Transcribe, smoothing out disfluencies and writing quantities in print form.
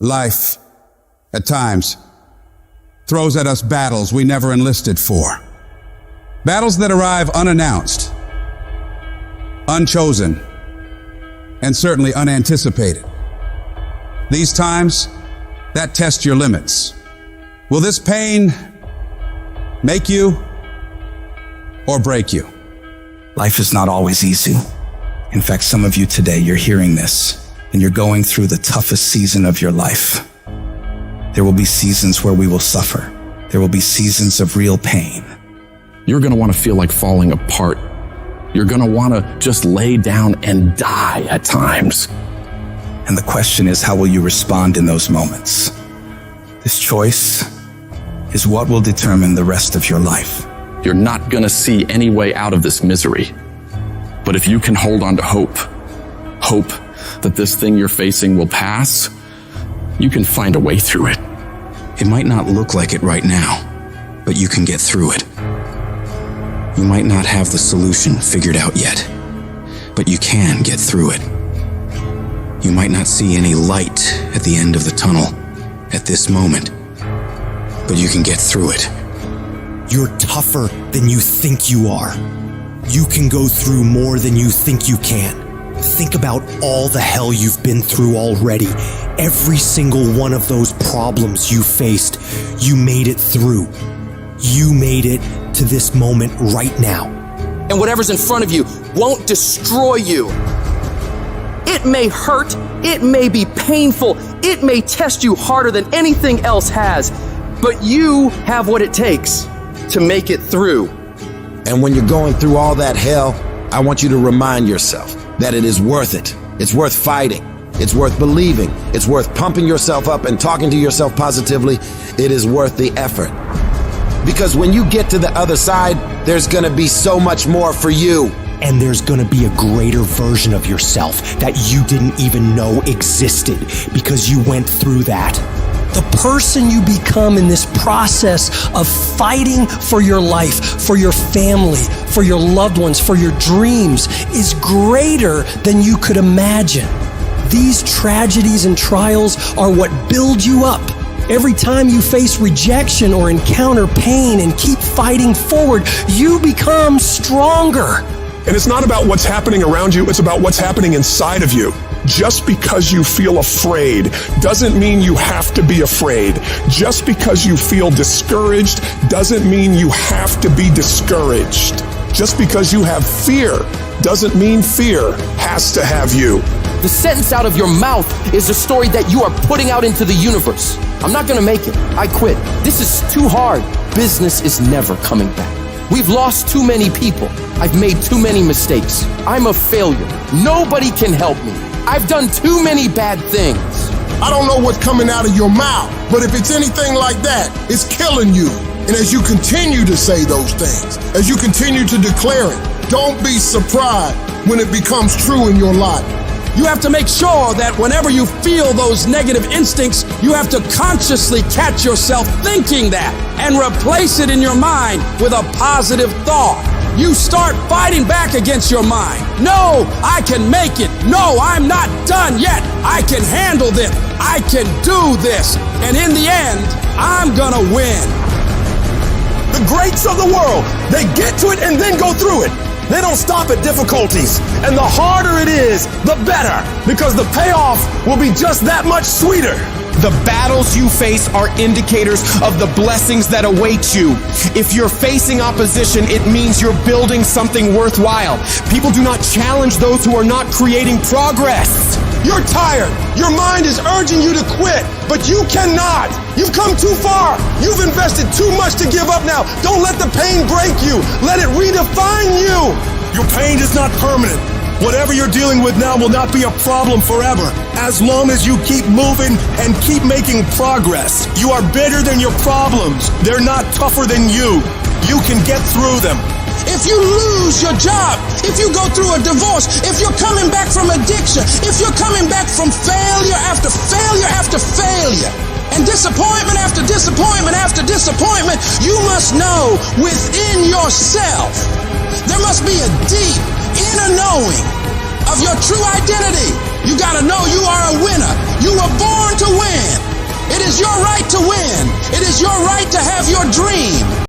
Life, at times, throws at us battles we never enlisted for. Battles that arrive unannounced, unchosen, and certainly unanticipated. These times, that test your limits. Will this pain make you or break you? Life is not always easy. In fact, some of you today, you're hearing this and you're going through the toughest season of your life. There will be seasons where we will suffer. There will be seasons of real pain. You're going to want to feel like falling apart. You're going to want to just lay down and die at times. And the question is, how will you respond in those moments? This choice is what will determine the rest of your life. You're not going to see any way out of this misery. But if you can hold on to hope that this thing you're facing will pass, you can find a way through it. It might not look like it right now, but you can get through it. You might not have the solution figured out yet, but you can get through it. You might not see any light at the end of the tunnel at this moment, but you can get through it. You're tougher than you think you are. You can go through more than you think you can. Think about all the hell you've been through already. Every single one of those problems you faced, you made it through. You made it to this moment right now. And whatever's in front of you won't destroy you. It may hurt, it may be painful, it may test you harder than anything else has, but you have what it takes to make it through. And when you're going through all that hell, I want you to remind yourself that it is worth it. It's worth fighting. It's worth believing. It's worth pumping yourself up and talking to yourself positively. It is worth the effort. Because when you get to the other side, there's gonna be so much more for you. And there's gonna be a greater version of yourself that you didn't even know existed because you went through that. The person you become in this process of fighting for your life, for your family, for your loved ones, for your dreams is greater than you could imagine. These tragedies and trials are what build you up. Every time you face rejection or encounter pain and keep fighting forward, you become stronger. And it's not about what's happening around you, it's about what's happening inside of you. Just because you feel afraid doesn't mean you have to be afraid. Just because you feel discouraged doesn't mean you have to be discouraged. Just because you have fear doesn't mean fear has to have you. The sentence out of your mouth is a story that you are putting out into the universe. I'm not gonna make it. I quit. This is too hard. Business is never coming back. We've lost too many people. I've made too many mistakes. I'm a failure. Nobody can help me. I've done too many bad things. I don't know what's coming out of your mouth, but if it's anything like that, it's killing you. And as you continue to say those things, as you continue to declare it, don't be surprised when it becomes true in your life. You have to make sure that whenever you feel those negative instincts, you have to consciously catch yourself thinking that and replace it in your mind with a positive thought. You start fighting back against your mind. No, I can make it. No, I'm not done yet. I can handle this. I can do this. And in the end, I'm gonna win. The greats of the world, they get to it and then go through it. They don't stop at difficulties. And the harder it is, the better, because the payoff will be just that much sweeter. The battles you face are indicators of the blessings that await you. If you're facing opposition, it means you're building something worthwhile. People do not challenge those who are not creating progress. You're tired. Your mind is urging you to quit, but you cannot. You've come too far. You've invested too much to give up now. Don't let the pain break you. Let it redefine you. Your pain is not permanent. Whatever you're dealing with now will not be a problem forever, as long as you keep moving and keep making progress. You are bigger than your problems. They're not tougher than you. You can get through them. If you lose your job, if you go through a divorce, if you're coming back from addiction, if you're coming back from failure after failure after failure, and disappointment after disappointment after disappointment, you must know within yourself, there must be a deep inner knowing of your true identity. You gotta know you are a winner. You were born to win. to have your dream.